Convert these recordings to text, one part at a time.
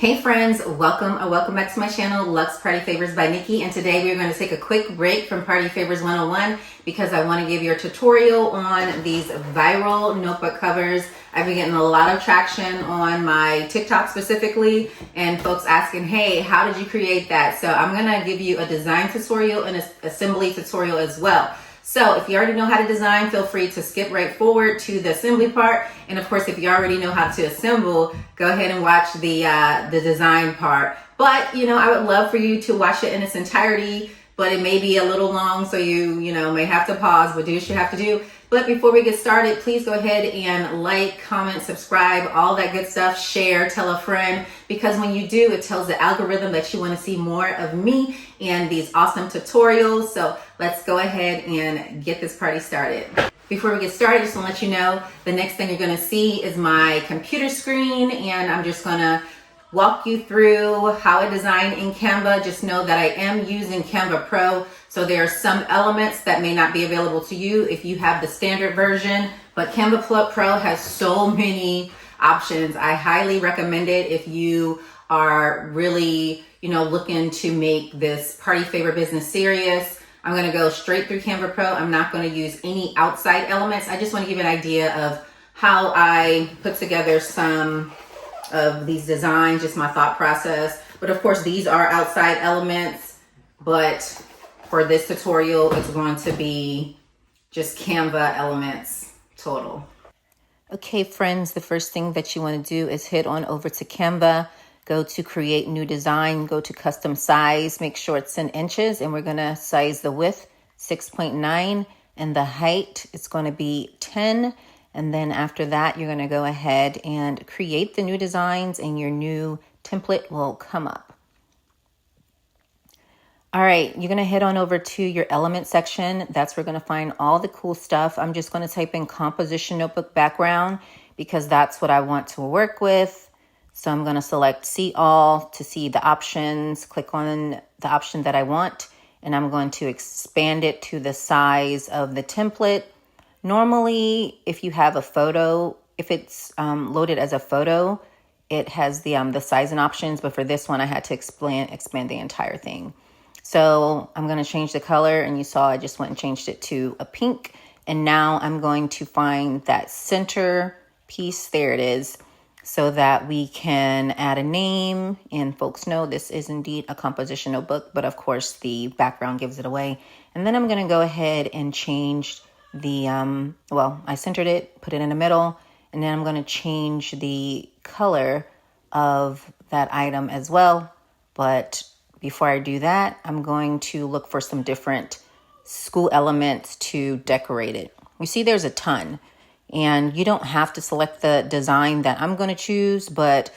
Hey friends, welcome back to my channel, Lux Party Favors by Nikki. And today we're going to take a quick break from Party Favors 101 because I want to give you a tutorial on these viral notebook covers. I've been getting a lot of traction on my TikTok specifically, and folks asking, hey, how did you create that? So I'm going to give you a design tutorial and an assembly tutorial as well. So if you already know how to design, feel free to skip right forward to the assembly part. And of course, if you already know how to assemble, go ahead and watch the design part. But, I would love for you to watch it in its entirety, but it may be a little long, so you may have to pause, but do what you have to do. But before we get started, please go ahead and like, comment, subscribe, all that good stuff, share, tell a friend, because when you do, it tells the algorithm that you want to see more of me and these awesome tutorials. So let's go ahead and get this party started. Before we get started, just want to let you know, the next thing you're going to see is my computer screen, and I'm just going to walk you through how I design in Canva. Just know that I am using Canva Pro, so there are some elements that may not be available to you if you have the standard version, but Canva Pro has so many options. I highly recommend it if you are really, looking to make this party favor business serious. I'm going to go straight through Canva Pro. I'm not going to use any outside elements. I just want to give you an idea of how I put together some of these designs, just my thought process. But of course, these are outside elements, but for this tutorial, it's going to be just Canva elements total. Okay, friends, the first thing that you want to do is head on over to Canva, go to create new design, go to custom size, make sure it's in inches, and we're going to size the width 6.9 and the height it's going to be 10. And then after that, you're going to go ahead and create the new designs, and your new template will come up. All right, you're going to head on over to your element section. That's where we're going to find all the cool stuff. I'm just going to type in composition notebook background because that's what I want to work with. So I'm going to select see all to see the options, click on the option that I want, and I'm going to expand it to the size of the template. Normally, if you have a photo, if it's loaded as a photo, it has the size and options. But for this one, I had to expand the entire thing. So I'm going to change the color, and you saw I just went and changed it to a pink. And now I'm going to find that center piece. There it is, so that we can add a name. And folks know this is indeed a composition notebook, but of course the background gives it away. And then I'm going to go ahead and change the, I centered it, put it in the middle, and then I'm going to change the color of that item as well. But before I do that, I'm going to look for some different school elements to decorate it. You see, there's a ton, and you don't have to select the design that I'm going to choose, but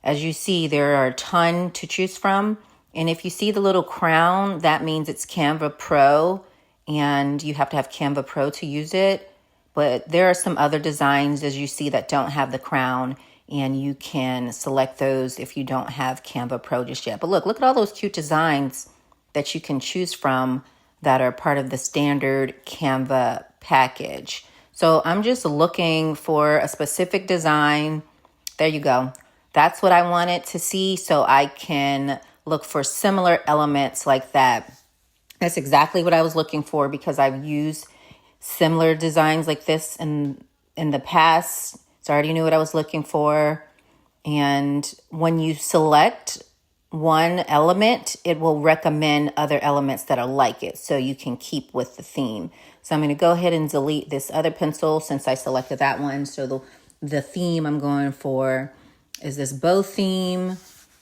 as you see, there are a ton to choose from. And if you see the little crown, that means it's Canva Pro, and you have to have Canva Pro to use it. But there are some other designs, as you see, that don't have the crown, and you can select those if you don't have Canva Pro just yet. But look at all those cute designs that you can choose from that are part of the standard Canva package. So I'm just looking for a specific design. There you go. That's what I wanted to see, so I can look for similar elements like that. That's exactly what I was looking for because I've used similar designs like this in the past. So I already knew what I was looking for. And when you select one element, it will recommend other elements that are like it, so you can keep with the theme. So I'm going to go ahead and delete this other pencil since I selected that one. So the theme I'm going for is this bow theme.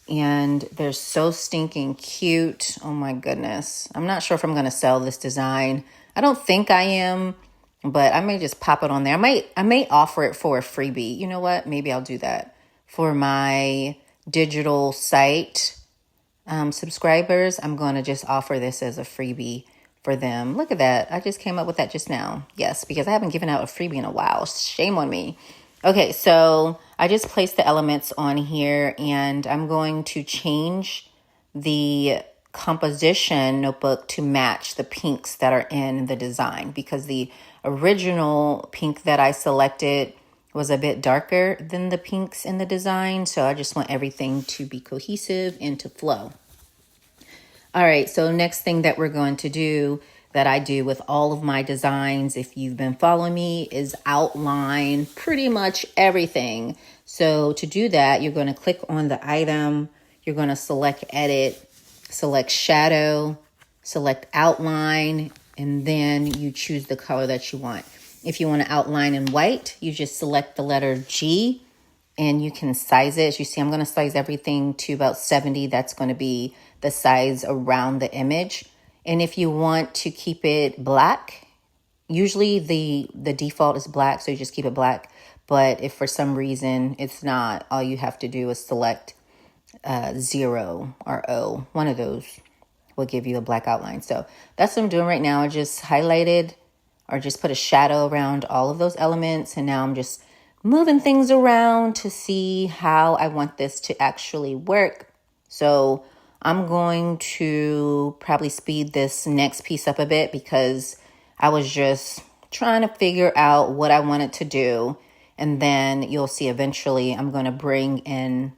And they're so stinking cute. Oh my goodness. I'm not sure if I'm going to sell this design. I don't think I am, but I may just pop it on there. I may offer it for a freebie. You know what? Maybe I'll do that for my digital site subscribers. I'm going to just offer this as a freebie for them. Look at that. I just came up with that just now. Yes, because I haven't given out a freebie in a while. Shame on me. Okay, so I just placed the elements on here, and I'm going to change the composition notebook to match the pinks that are in the design, because the original pink that I selected was a bit darker than the pinks in the design. So I just want everything to be cohesive and to flow. All right, so next thing that we're going to do, that I do with all of my designs, if you've been following me, is outline pretty much everything. So to do that, you're going to click on the item, you're going to select edit, select shadow, select outline, and then you choose the color that you want. If you want to outline in white, you just select the letter G and you can size it. As you see, I'm going to size everything to about 70. That's going to be the size around the image. And if you want to keep it black, usually the default is black, so you just keep it black. But if for some reason it's not, all you have to do is select 0 or O. One of those will give you a black outline. So that's what I'm doing right now. I just highlighted or just put a shadow around all of those elements. And now I'm just moving things around to see how I want this to actually work. So I'm going to probably speed this next piece up a bit because I was just trying to figure out what I wanted to do. And then you'll see eventually I'm going to bring in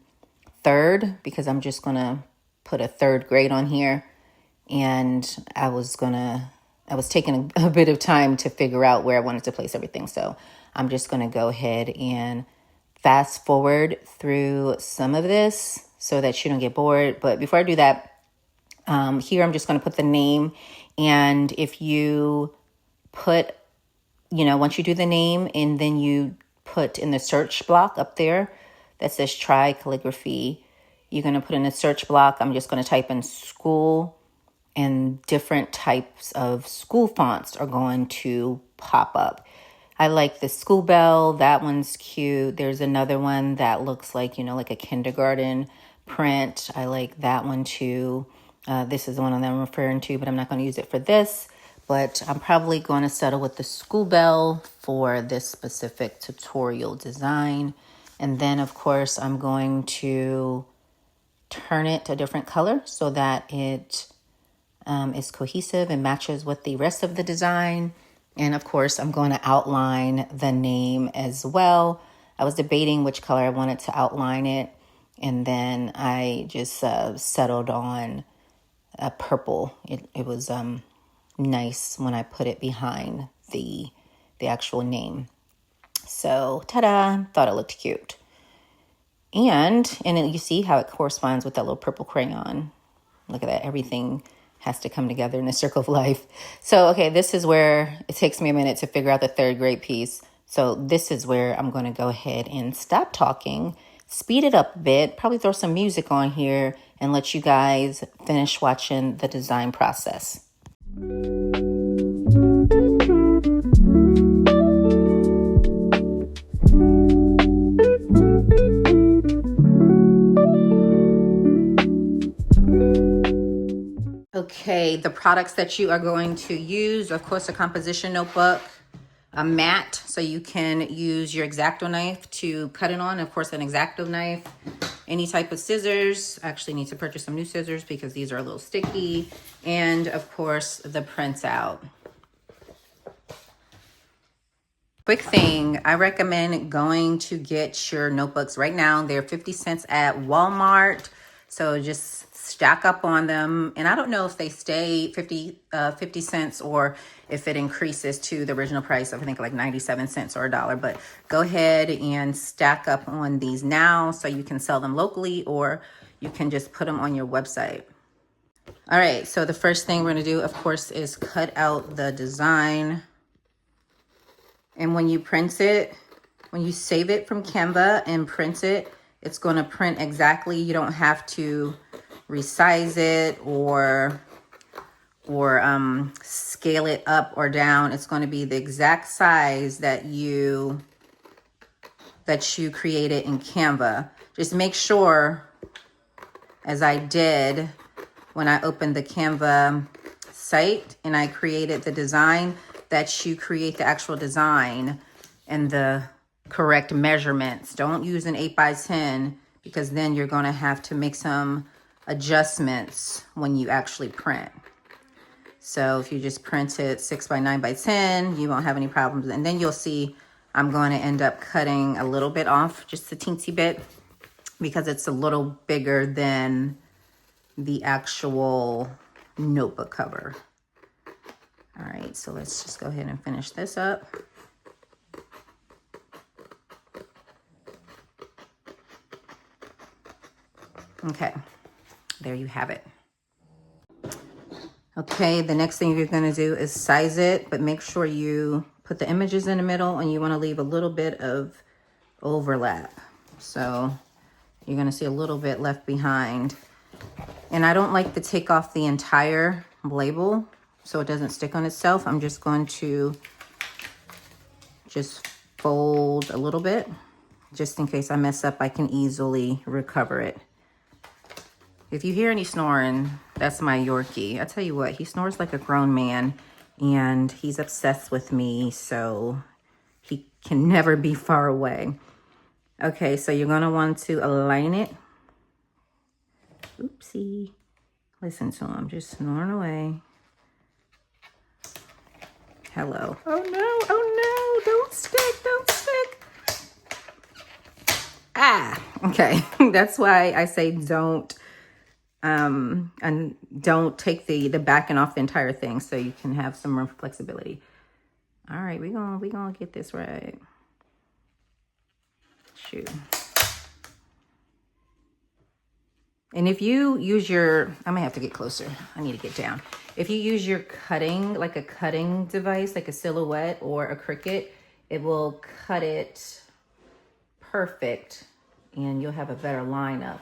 third because I'm just going to put a third grade on here. And I was taking a bit of time to figure out where I wanted to place everything. So I'm just going to go ahead and fast forward through some of this so that you don't get bored. But before I do that, here I'm just going to put the name. And if you put, once you do the name and then you put in the search block up there that says try calligraphy, you're going to put in a search block. I'm just going to type in school, and different types of school fonts are going to pop up. I like the school bell. That one's cute. There's another one that looks like, like a kindergarten print. I like that one too. This is the one that I'm referring to, but I'm not going to use it for this. But I'm probably going to settle with the school bell for this specific tutorial design. And then, of course, I'm going to turn it to a different color so that it is cohesive and matches with the rest of the design. And of course, I'm going to outline the name as well. I was debating which color I wanted to outline it. And then I just settled on purple. It was nice when I put it behind the actual name. So, ta-da, thought it looked cute. And then you see how it corresponds with that little purple crayon. Look at that, everything has to come together in a circle of life. So, okay, this is where it takes me a minute to figure out the third grade piece. So this is where I'm going to go ahead and stop talking, speed it up a bit, probably throw some music on here and let you guys finish watching the design process. Okay, the products that you are going to use, of course, a composition notebook, a mat, so you can use your X-Acto knife to cut it on. Of course, an X-Acto knife, any type of scissors. I actually need to purchase some new scissors because these are a little sticky. And of course, the printout. Quick thing, I recommend going to get your notebooks right now. They're 50 cents at Walmart. So just stack up on them. And I don't know if they stay 50 cents or if it increases to the original price of, I think, like 97 cents or $1. But go ahead and stack up on these now so you can sell them locally, or you can just put them on your website. All right, so the first thing we're going to do, of course, is cut out the design. And when you print it, when you save it from Canva and print it, it's going to print exactly. You don't have to resize it or scale it up or down. It's going to be the exact size that you created in Canva. Just make sure, as I did when I opened the Canva site and I created the design, that you create the actual design and the correct measurements. Don't use an 8x10 because then you're going to have to make some adjustments when you actually print. So if you just print it 6x9x10, you won't have any problems. And then you'll see I'm going to end up cutting a little bit off, just a teensy bit, because it's a little bigger than the actual notebook cover. All right, so let's just go ahead and finish this up. Okay, there you have it. Okay, the next thing you're gonna do is size it, but make sure you put the images in the middle and you wanna leave a little bit of overlap. So you're gonna see a little bit left behind. And I don't like to take off the entire label so it doesn't stick on itself. I'm just going to just fold a little bit, just in case I mess up, I can easily recover it. If you hear any snoring, that's my Yorkie. I tell you what, he snores like a grown man and he's obsessed with me, so he can never be far away. Okay, so you're gonna want to align it. Oopsie. Listen to him, just snoring away. Hello. Oh no, don't stick, don't stick. Ah, okay. That's why I say don't and don't take the backing off the entire thing, so you can have some room for flexibility. All right, we gonna get this right. Shoot. And if you use your, I may have to get closer. I need to get down. If you use your cutting, like a cutting device, like a Silhouette or a Cricut, it will cut it perfect and you'll have a better lineup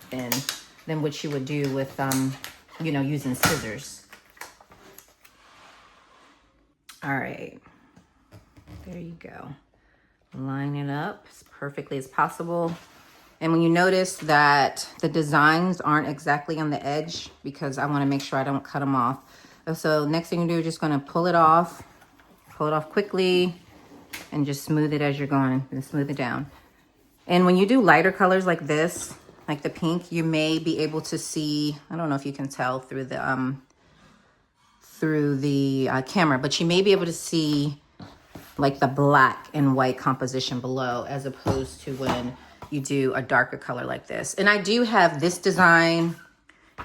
than what you would do with, you know, using scissors. All right, there you go. Line it up as perfectly as possible. And when you notice that the designs aren't exactly on the edge, because I want to make sure I don't cut them off. So next thing you do is just going to pull it off quickly and just smooth it as you're going and smooth it down. And when you do lighter colors like this, like the pink, you may be able to see, I don't know if you can tell through the camera, but you may be able to see like the black and white composition below, as opposed to when you do a darker color like this. And I do have this design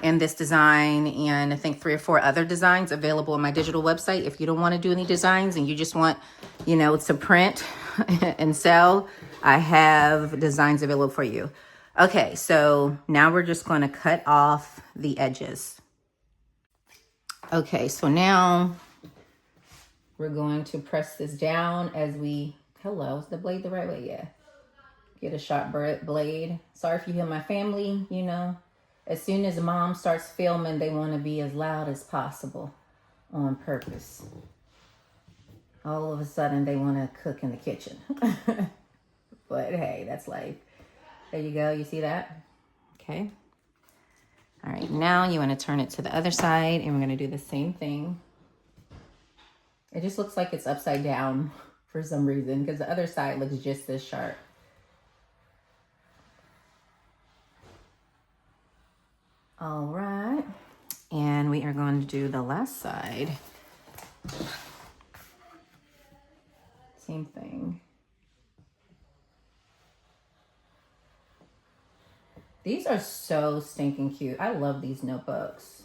and this design and I think 3 or 4 other designs available on my digital website. If you don't want to do any designs and you just want, you know, to print and sell, I have designs available for you. Okay, so now we're just going to cut off the edges. Okay, so now we're going to press this down as we, hello, is the blade the right way? Yeah. Get a sharp blade. Sorry if you hear my family, you know. As soon as mom starts filming, they want to be as loud as possible on purpose. All of a sudden, they want to cook in the kitchen. But hey, that's life. There you go. You see that? Okay. All right. Now you want to turn it to the other side, and we're going to do the same thing. It just looks like it's upside down for some reason, because the other side looks just as sharp. All right, and we are going to do the last side. Same thing. These are so stinking cute. I love these notebooks.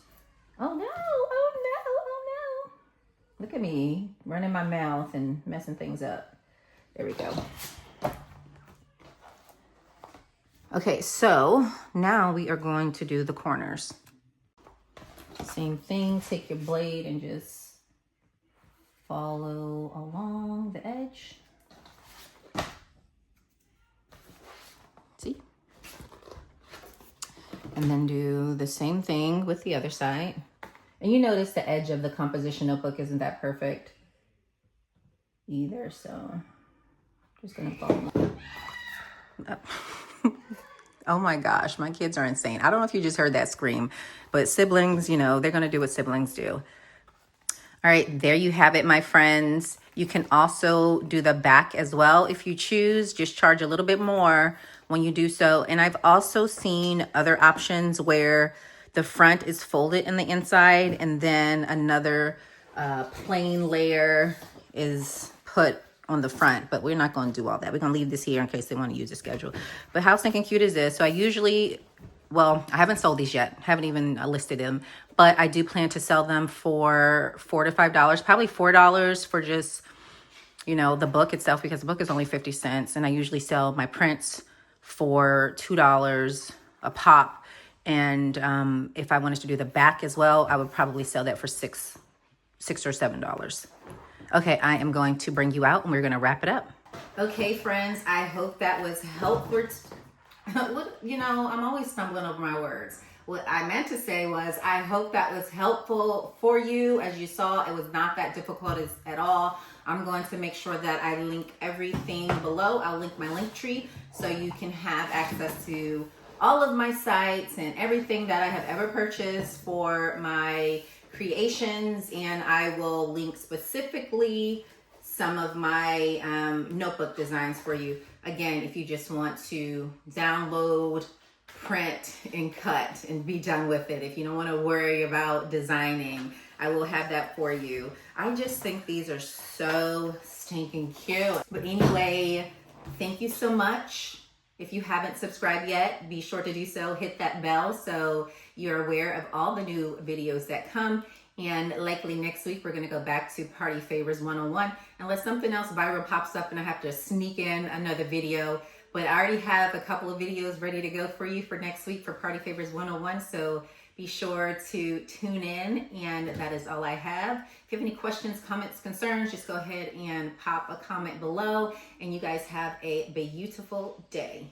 Oh no, oh no, oh no. Look at me running my mouth and messing things up. There we go. Okay, so now we are going to do the corners. Same thing, take your blade and just follow along the edge. See? And then do the same thing with the other side. And you notice the edge of the composition notebook isn't that perfect either, so just gonna follow up. Oh my gosh, my kids are insane. I don't know if you just heard that scream, but siblings, you know, they're gonna do what siblings do. All right, there you have it, my friends. You can also do the back as well if you choose. Just charge a little bit more when you do so. And I've also seen other options where the front is folded in the inside and then another plain layer is put on the front, but we're not going to do all that. We're going to leave this here in case they want to use the schedule. But how stinking cute is this? So I usually, well, I haven't sold these yet. Haven't even listed them, but I do plan to sell them for $4 to $5, probably $4 for just, you know, the book itself, because the book is only 50 cents. And I usually sell my prints for $2 a pop. And if I wanted to do the back as well, I would probably sell that for $6 or $7. Okay, I am going to bring you out and we're going to wrap it up. Okay, friends, I hope that was helpful. You know, I'm always stumbling over my words. What I meant to say was, I hope that was helpful for you. As you saw, it was not that difficult at all. I'm going to make sure that I link everything below. I'll link my link tree so you can have access to all of my sites and everything that I have ever purchased for my creations. And I will link specifically some of my notebook designs for you. Again, if you just want to download, print, and cut and be done with it. If you don't want to worry about designing, I will have that for you. I just think these are so stinking cute. But anyway, thank you so much. If you haven't subscribed yet, be sure to do so. Hit that bell so you're aware of all the new videos that come. And likely next week, we're going to go back to Party Favors 101. Unless something else viral pops up and I have to sneak in another video. But I already have a couple of videos ready to go for you for next week for Party Favors 101. So be sure to tune in. And that is all I have. If you have any questions, comments, concerns, just go ahead and pop a comment below. And you guys have a beautiful day.